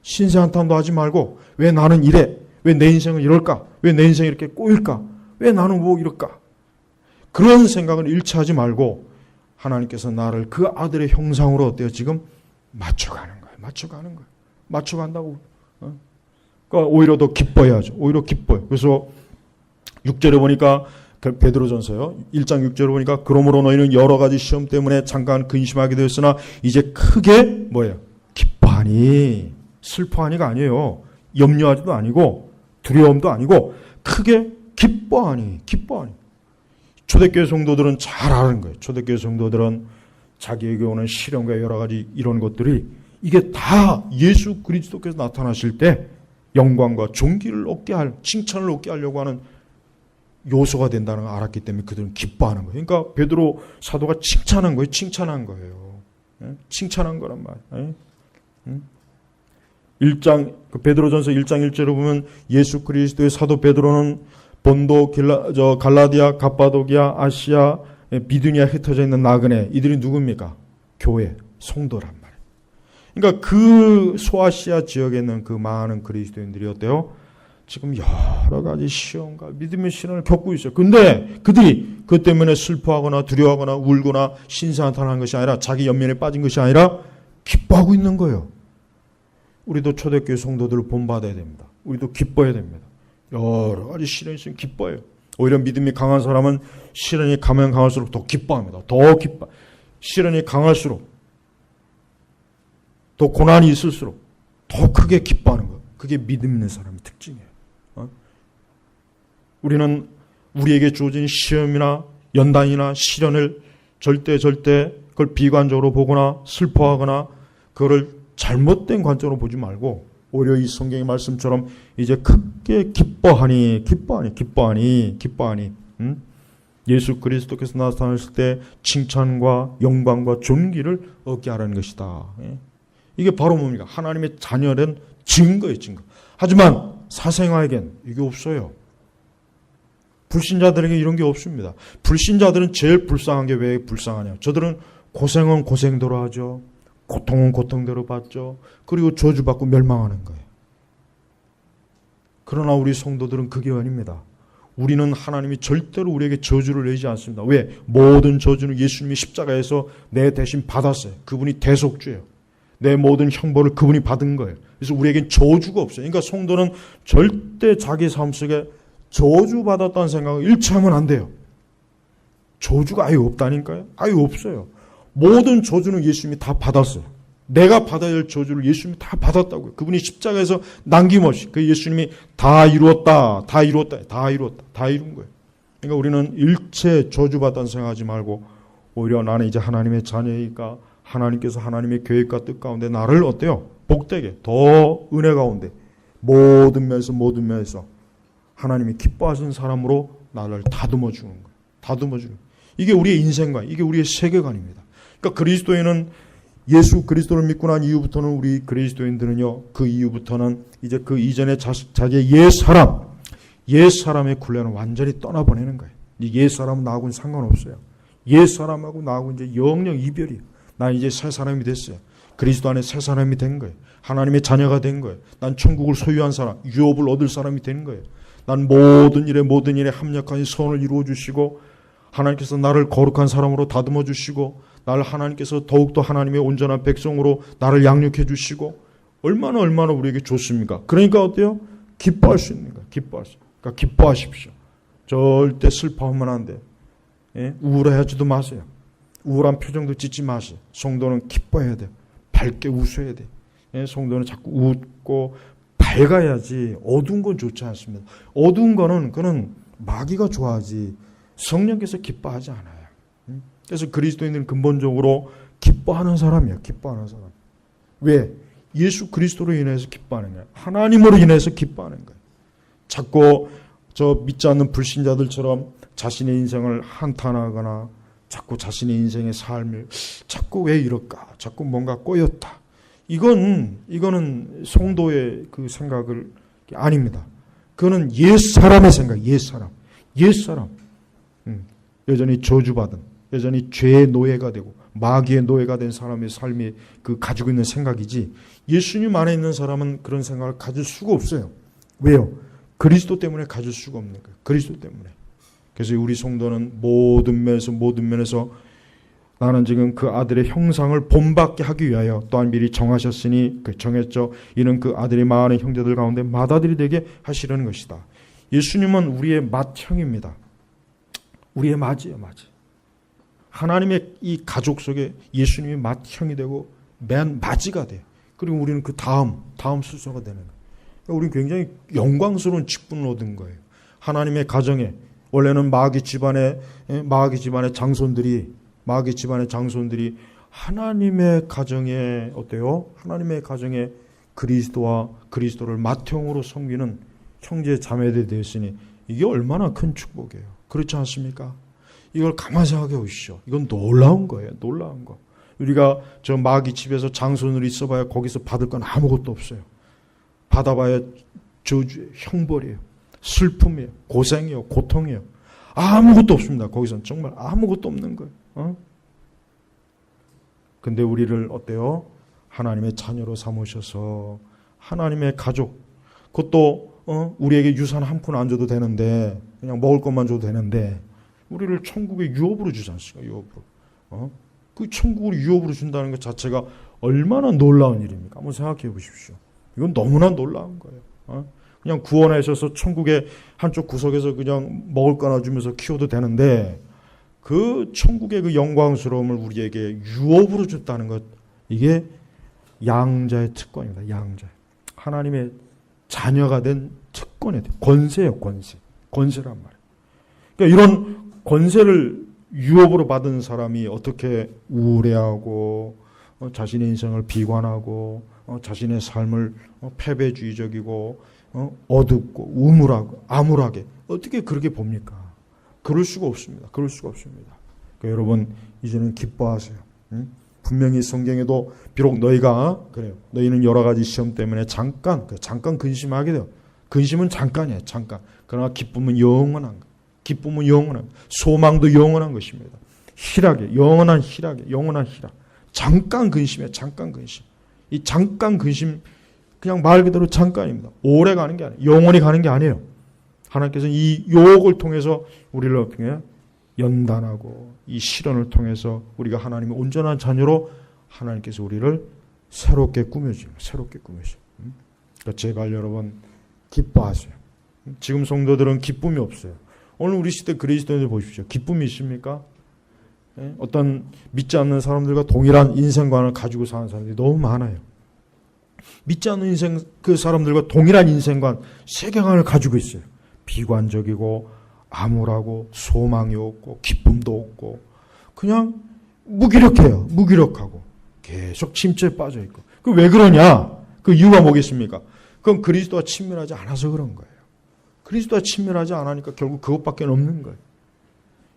신세한탄도 하지 말고 왜 나는 이래? 왜 내 인생은 이럴까? 왜 내 인생이 이렇게 꼬일까? 왜 나는 뭐 이럴까? 그런 생각을 일치하지 말고 하나님께서 나를 그 아들의 형상으로 어때요? 지금 맞춰가는 거예요. 맞춰간다고. 그러니까 오히려 더 기뻐해야죠. 오히려 기뻐요. 그래서 6절에 보니까 베드로전서요. 1장 6절에 보니까 그러므로 너희는 여러 가지 시험 때문에 잠깐 근심하게 되었으나 이제 크게 기뻐하니. 슬퍼하니가 아니에요. 염려하지도 아니고 두려움도 아니고 크게 기뻐하니. 초대교회 성도들은 잘 아는 거예요. 초대교회 성도들은 자기에게 오는 시련과 여러 가지 이런 것들이 이게 다 예수 그리스도께서 나타나실 때 영광과 존귀를 얻게 칭찬을 얻게 하려고 하는 요소가 된다는 걸 알았기 때문에 그들은 기뻐하는 거예요. 그러니까 베드로 사도가 칭찬한 거예요. 칭찬한 거란 말이에요. 베드로전서 1장 1절에 보면 예수 그리스도의 사도 베드로는 본도, 갈라디아, 갑바도기아, 아시아, 비두니아 흩어져 있는 나그네, 이들이 누굽니까? 교회, 성도란 말이에요. 그러니까 그 소아시아 지역에 있는 그 많은 그리스도인들이 어때요? 지금 여러 가지 시험과 믿음의 시련을 겪고 있어요. 근데 그들이 그 때문에 슬퍼하거나 두려워하거나 울거나 신사한탄하는 것이 아니라 자기 연민에 빠진 것이 아니라 기뻐하고 있는 거예요. 우리도 초대교회 성도들을 본받아야 됩니다. 우리도 기뻐해야 됩니다. 여러 가지 시련이 있으면 기뻐해요. 오히려 믿음이 강한 사람은 시련이 가면 강할수록 더 기뻐합니다. 더 기뻐. 시련이 강할수록 더 고난이 있을수록 더 크게 기뻐하는 거예요. 그게 믿음 있는 사람의 특징이에요. 우리는 우리에게 주어진 시험이나 연단이나 시련을 절대 그걸 비관적으로 보거나 슬퍼하거나 그거를 잘못된 관점으로 보지 말고 오히려 이 성경의 말씀처럼 이제 크게 기뻐하니. 예수 그리스도께서 나타나실 때 칭찬과 영광과 존귀를 얻게 하라는 것이다. 이게 바로 뭡니까? 하나님의 자녀된 증거예요, 증거. 하지만 사생아에겐 이게 없어요. 불신자들에게 이런 게 없습니다. 불신자들은 제일 불쌍한 게 왜 불쌍하냐? 저들은 고생은 고생대로 하죠. 고통은 고통대로 받죠. 그리고 저주받고 멸망하는 거예요. 그러나 우리 성도들은 그게 아닙니다. 우리는 하나님이 절대로 우리에게 저주를 내지 않습니다. 왜? 모든 저주는 예수님이 십자가에서 내 대신 받았어요. 그분이 대속주예요. 내 모든 형벌을 그분이 받은 거예요. 그래서 우리에겐 저주가 없어요. 그러니까 성도는 절대 자기 삶 속에 저주받았다는 생각을 일치하면 안 돼요. 저주가 아예 없다니까요. 아예 없어요. 모든 저주는 예수님이 다 받았어요. 내가 받아야 할 저주를 예수님이 다 받았다고요. 그분이 십자가에서 남김없이 그 예수님이 다 이루은 거예요. 그러니까 우리는 일체 저주받았다는 생각하지 말고 오히려 나는 이제 하나님의 자녀이니까 하나님께서 하나님의 계획과 뜻 가운데 나를 어때요? 복되게 더 은혜 가운데 모든 면에서 하나님이 기뻐하시는 사람으로 나를 다듬어 주는 거예요. 다듬어 주는 거예요. 이게 우리의 인생관, 이게 우리의 세계관입니다. 그러니까 그리스도인은 예수 그리스도를 믿고 난 이후부터는 우리 그리스도인들은요, 그 이후부터는 이제 그 이전에 자기의 옛사람의 굴레는 완전히 떠나보내는 거예요. 이 옛사람은 나하고는 상관없어요. 옛사람하고 나하고 이제 영영 이별이에요. 난 이제 새 사람이 됐어요. 그리스도 안에 새 사람이 된 거예요. 하나님의 자녀가 된 거예요. 난 천국을 소유한 사람, 유업을 얻을 사람이 된 거예요. 난 모든 일에 합력하여 선을 이루어 주시고 하나님께서 나를 거룩한 사람으로 다듬어 주시고 나를 하나님께서 더욱더 하나님의 온전한 백성으로 나를 양육해 주시고 얼마나 우리에게 좋습니까? 그러니까 어때요? 기뻐할 수 있는 거예요. 그러니까 기뻐하십시오. 절대 슬퍼하면 안 돼요. 예? 우울해하지도 마세요. 우울한 표정도 짓지 마세요. 성도는 기뻐해야 돼요. 밝게 웃어야 돼요. 예? 성도는 자꾸 웃고 밝아야지. 어두운 건 좋지 않습니다. 어두운 거는 그는 마귀가 좋아하지 성령께서 기뻐하지 않아요. 그래서 그리스도인들은 근본적으로 기뻐하는 사람이에요. 기뻐하는 사람. 왜? 예수 그리스도로 인해서 기뻐하는 거예요. 하나님으로 인해서 기뻐하는 거예요. 자꾸 저 믿지 않는 불신자들처럼 자신의 인생을 한탄하거나 자꾸 자신의 인생의 삶을 자꾸 왜 이럴까? 자꾸 뭔가 꼬였다. 이거는 성도의 그 생각을 아닙니다. 그거는 옛사람의 생각, 옛사람. 여전히 저주받은, 여전히 죄의 노예가 되고 마귀의 노예가 된 사람의 삶이 그 가지고 있는 생각이지 예수님 안에 있는 사람은 그런 생각을 가질 수가 없어요. 왜요? 그리스도 때문에 가질 수가 없는 거예요. 그리스도 때문에. 그래서 우리 성도는 모든 면에서 나는 지금 그 아들의 형상을 본받게 하기 위하여 또한 미리 정하셨으니 정했죠. 이는 그 아들의 많은 형제들 가운데 맏아들이 되게 하시려는 것이다. 예수님은 우리의 맏형입니다. 우리의 맏이에요. 하나님의 이 가족 속에 예수님이 맏형이 되고 맨 맏이가 돼요. 그리고 우리는 그 다음 순서가 되는 거예요. 그러니까 우리는 굉장히 영광스러운 직분을 얻은 거예요. 하나님의 가정에 원래는 마귀 집안의 장손들이 하나님의 가정에 어때요? 하나님의 가정에 그리스도를 맏형으로 섬기는 형제 자매들이 되었으니 이게 얼마나 큰 축복이에요. 그렇지 않습니까? 이걸 가만히 생각해 보십시오. 이건 놀라운 거예요. 놀라운 거. 우리가 저 마귀 집에서 장손으로 있어봐야 거기서 받을 건 아무것도 없어요. 받아봐야 저주예요. 형벌이에요. 슬픔이에요. 고생이에요. 고통이에요. 아무것도 없습니다. 거기서는 정말 아무것도 없는 거예요. 근데 우리를 어때요? 하나님의 자녀로 삼으셔서 하나님의 가족, 그것도 우리에게 유산 한 푼 안 줘도 되는데, 그냥 먹을 것만 줘도 되는데, 우리를 천국의 유업으로 주지 않습니까? 유업으로. 그 천국을 유업으로 준다는 것 자체가 얼마나 놀라운 일입니까? 한번 생각해 보십시오. 이건 너무나 놀라운 거예요. 그냥 구원하셔서 천국의 한쪽 구석에서 그냥 먹을 거 하나 주면서 키워도 되는데, 그 천국의 그 영광스러움을 우리에게 유업으로 줬다는 것, 이게 양자의 특권입니다. 양자. 하나님의 자녀가 된 특권에 대한 권세예요. 권세란 말이에요. 그러니까 이런 권세를 유업으로 받은 사람이 어떻게 우울해하고 자신의 인생을 비관하고 자신의 삶을 패배주의적이고 어둡고 우물하고 암울하게 어떻게 그렇게 봅니까? 그럴 수가 없습니다. 그럴 수가 없습니다. 그러니까 여러분 이제는 기뻐하세요. 분명히 성경에도 비록 너희가 그래요. 너희는 여러 가지 시험 때문에 잠깐 근심하게 돼요. 근심은 잠깐이에요. 잠깐. 그러나 기쁨은 영원한 거. 기쁨은 영원한 거. 소망도 영원한 것입니다. 희락에 영원한 희락에 영원한 희락. 잠깐 근심이에요. 잠깐 근심. 이 잠깐 근심 그냥 말 그대로 잠깐입니다. 오래 가는 게 아니에요. 영원히 가는 게 아니에요. 하나님께서는 이 유혹을 통해서 우리를 어떻게 연단하고 이 시련을 통해서 우리가 하나님의 온전한 자녀로 하나님께서 우리를 새롭게 꾸며줍니다. 새롭게 꾸며줍니다. 그러니까 제발 여러분 기뻐하세요. 지금 성도들은 기쁨이 없어요. 오늘 우리 시대 그리스도인들 보십시오. 기쁨이 있습니까? 어떤 믿지 않는 사람들과 동일한 인생관을 가지고 사는 사람들이 너무 많아요. 믿지 않는 인생 그 사람들과 동일한 인생관, 세계관을 가지고 있어요. 비관적이고 암울하고 소망이 없고 기쁨도 없고 그냥 무기력해요. 무기력하고 계속 침체에 빠져 있고. 그 왜 그러냐? 그 이유가 뭐겠습니까? 그건 그리스도와 친밀하지 않아서 그런 거예요. 그리스도와 친밀하지 않으니까 결국 그것밖에 없는 거예요.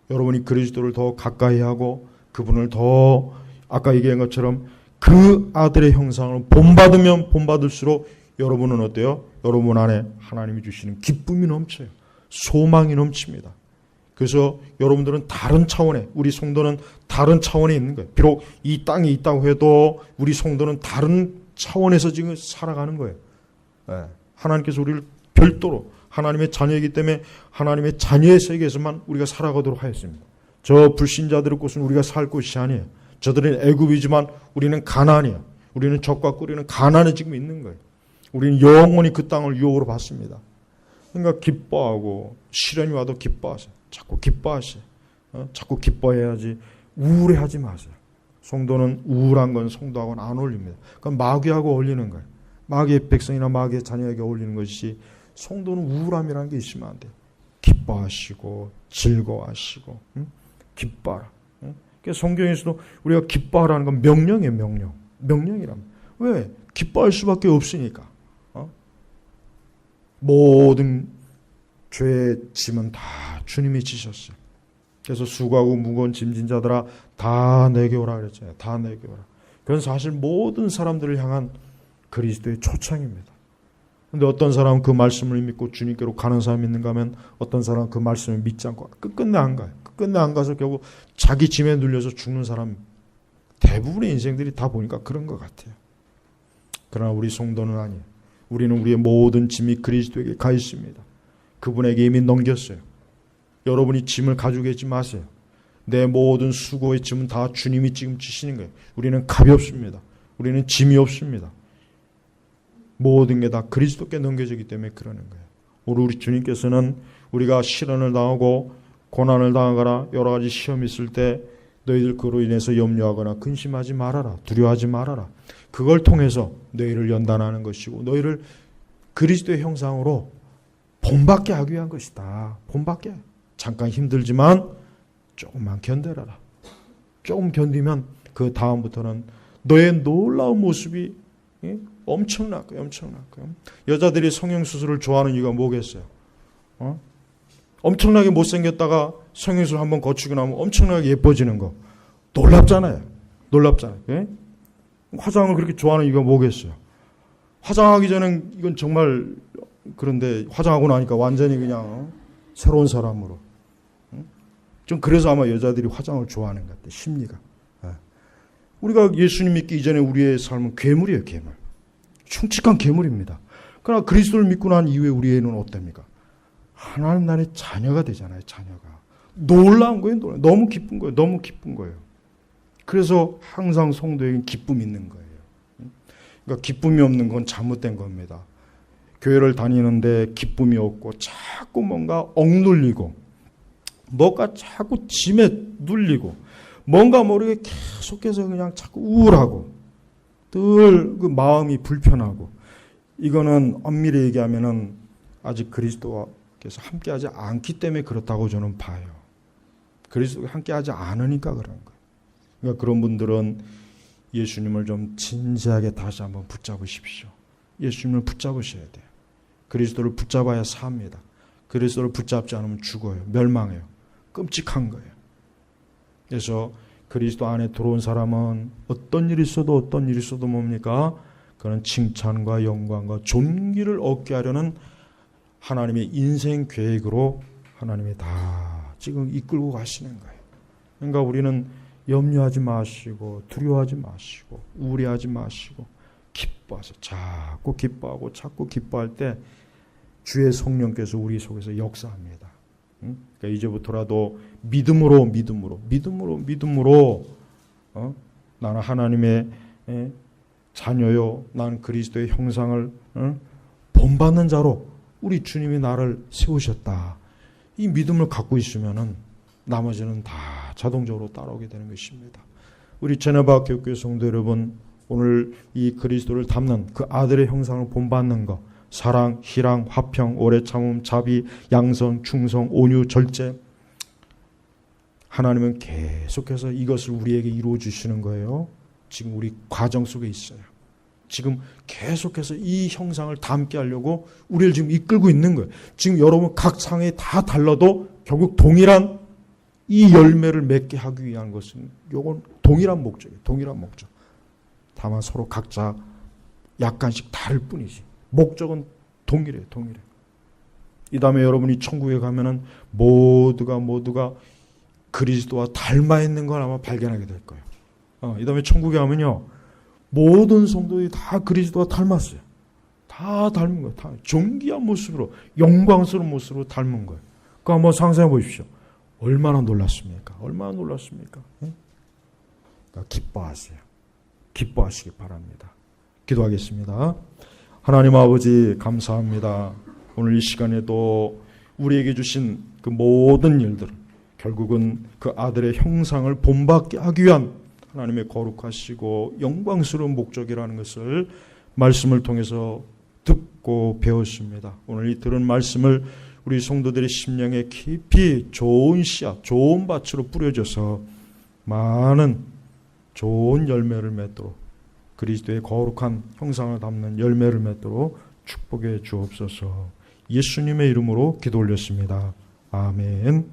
여러분이 그리스도를 더 가까이 하고 그분을 더 아까 얘기한 것처럼 그 아들의 형상을 본받으면 본받을수록 여러분은 어때요? 여러분 안에 하나님이 주시는 기쁨이 넘쳐요. 소망이 넘칩니다. 그래서 여러분들은 다른 차원에, 우리 성도는 다른 차원에 있는 거예요. 비록 이 땅에 있다고 해도 우리 성도는 다른 차원에서 지금 살아가는 거예요. 하나님께서 우리를 별도로 하나님의 자녀이기 때문에 하나님의 자녀의 세계에서만 우리가 살아가도록 하였습니다. 저 불신자들의 곳은 우리가 살 곳이 아니에요. 저들은 애굽이지만 우리는 가나안이에요. 우리는 적과 꿀이는 가나안에 지금 있는 거예요. 우리는 영원히 그 땅을 유업으로 받습니다. 그러니까 기뻐하고 시련이 와도 기뻐하세요. 자꾸 기뻐하세요. 자꾸 기뻐해야지 우울해하지 마세요. 성도는 우울한 건 성도하고는 안 어울립니다. 그건 마귀하고 어울리는 거예요. 마귀의 백성이나 마귀의 자녀에게 어울리는 것이 성도는 우울함이라는 게 있으면 안 돼요. 기뻐하시고 즐거워하시고 기뻐하라. 그래서 성경에서도 우리가 기뻐하라는 건 명령이에요. 명령이랍니다. 왜? 기뻐할 수밖에 없으니까. 모든 죄의 짐은 다 주님이 지셨어요. 그래서 수고하고 무거운 짐진 자들아 다 내게 오라 그랬잖아요. 다 내게 오라. 그건 사실 모든 사람들을 향한 그리스도의 초청입니다. 그런데 어떤 사람은 그 말씀을 믿고 주님께로 가는 사람이 있는가 하면 어떤 사람은 그 말씀을 믿지 않고 끝끝내 안 가요. 끝끝내 안 가서 결국 자기 짐에 눌려서 죽는 사람 대부분의 인생들이 다 보니까 그런 것 같아요. 그러나 우리 성도는 아니에요. 우리는 우리의 모든 짐이 그리스도에게 가 있습니다. 그분에게 이미 넘겼어요. 여러분이 짐을 가지고 계지 마세요. 내 모든 수고의 짐은 다 주님이 지금 지시는 거예요. 우리는 갑이 없습니다. 우리는 짐이 없습니다. 모든 게 다 그리스도께 넘겨지기 때문에 그러는 거예요. 우리 주님께서는 우리가 시련을 당하고 고난을 당하거나 여러 가지 시험이 있을 때 너희들 그로 인해서 염려하거나 근심하지 말아라. 두려워하지 말아라. 그걸 통해서 너희를 연단하는 것이고 너희를 그리스도의 형상으로 본받게 하기 위한 것이다. 본받게. 잠깐 힘들지만 조금만 견뎌라. 조금 견디면 그 다음부터는 너의 놀라운 모습이 엄청날 거예요. 엄청날 거예요. 여자들이 성형수술을 좋아하는 이유가 뭐겠어요? 엄청나게 못생겼다가 성형수술 한번 거치고 나면 엄청나게 예뻐지는 거. 놀랍잖아요. 놀랍잖아요. 예? 화장을 그렇게 좋아하는 이유가 뭐겠어요? 화장하기 전엔 이건 정말 그런데 화장하고 나니까 완전히 그냥 새로운 사람으로. 좀 그래서 아마 여자들이 화장을 좋아하는 것 같아요. 심리가. 우리가 예수님 믿기 이전에 우리의 삶은 괴물이에요. 괴물. 충직한 괴물입니다. 그러나 그리스도를 믿고 난 이후에 우리는 어떻습니까? 하나님 나라의 자녀가 되잖아요. 자녀가. 놀라운 거예요. 너무 기쁜 거예요. 너무 기쁜 거예요. 그래서 항상 성도에게는 기쁨이 있는 거예요. 그러니까 기쁨이 없는 건 잘못된 겁니다. 교회를 다니는데 기쁨이 없고 자꾸 뭔가 억눌리고 뭔가 자꾸 짐에 눌리고 뭔가 모르게 계속해서 그냥 자꾸 우울하고 늘 그 마음이 불편하고 이거는 엄밀히 얘기하면은 아직 그리스도와께서 함께하지 않기 때문에 그렇다고 저는 봐요. 그리스도가 함께하지 않으니까 그런 거예요. 그러니까 그런 분들은 예수님을 좀 진지하게 다시 한번 붙잡으십시오. 예수님을 붙잡으셔야 돼요. 그리스도를 붙잡아야 삽니다. 그리스도를 붙잡지 않으면 죽어요. 멸망해요. 끔찍한 거예요. 그래서 그리스도 안에 들어온 사람은 어떤 일이 있어도 뭡니까? 그런 칭찬과 영광과 존귀를 얻게 하려는 하나님의 인생 계획으로 하나님이 다 지금 이끌고 가시는 거예요. 그러니까 우리는 염려하지 마시고 두려워하지 마시고 우울해하지 마시고 기뻐하세요. 자꾸 기뻐하고 자꾸 기뻐할 때 주의 성령께서 우리 속에서 역사합니다. 그러니까 이제부터라도 믿음으로 나는 하나님의 자녀요, 나는 그리스도의 형상을 본받는 자로 우리 주님이 나를 세우셨다. 이 믿음을 갖고 있으면은 나머지는 다 자동적으로 따라오게 되는 것입니다. 우리 제네바 교회 성도 여러분, 오늘 이 그리스도를 담는 그 아들의 형상을 본받는 것, 사랑, 희랑, 화평, 오래 참음, 자비, 양선, 충성, 온유, 절제, 하나님은 계속해서 이것을 우리에게 이루어 주시는 거예요. 지금 우리 과정 속에 있어요. 지금 계속해서 이 형상을 담게 하려고 우리를 지금 이끌고 있는 거예요. 지금 여러분 각 상에 다 달라도 결국 동일한 이 열매를 맺게 하기 위한 것은 이건 동일한 목적이에요. 동일한 목적. 다만 서로 각자 약간씩 다를 뿐이지. 목적은 동일해요. 동일해요. 이 다음에 여러분이 천국에 가면은 모두가 그리스도와 닮아 있는 걸 아마 발견하게 될 거예요. 이 다음에 천국에 가면요, 모든 성도들이 다 그리스도와 닮았어요. 다 닮은 거예요. 다 존귀한 모습으로, 영광스러운 모습으로 닮은 거예요. 그거 한번 상상해 보십시오. 얼마나 놀랐습니까? 얼마나 놀랐습니까? 그러니까 기뻐하세요. 기뻐하시기 바랍니다. 기도하겠습니다. 하나님 아버지 감사합니다. 오늘 이 시간에도 우리에게 주신 그 모든 일들, 결국은 그 아들의 형상을 본받게 하기 위한 하나님의 거룩하시고 영광스러운 목적이라는 것을 말씀을 통해서 듣고 배웠습니다. 오늘 이 들은 말씀을 우리 성도들의 심령에 깊이 좋은 씨앗, 좋은 밭으로 뿌려져서 많은 좋은 열매를 맺도록, 그리스도의 거룩한 형상을 담는 열매를 맺도록 축복해 주옵소서. 예수님의 이름으로 기도 올렸습니다. 아멘.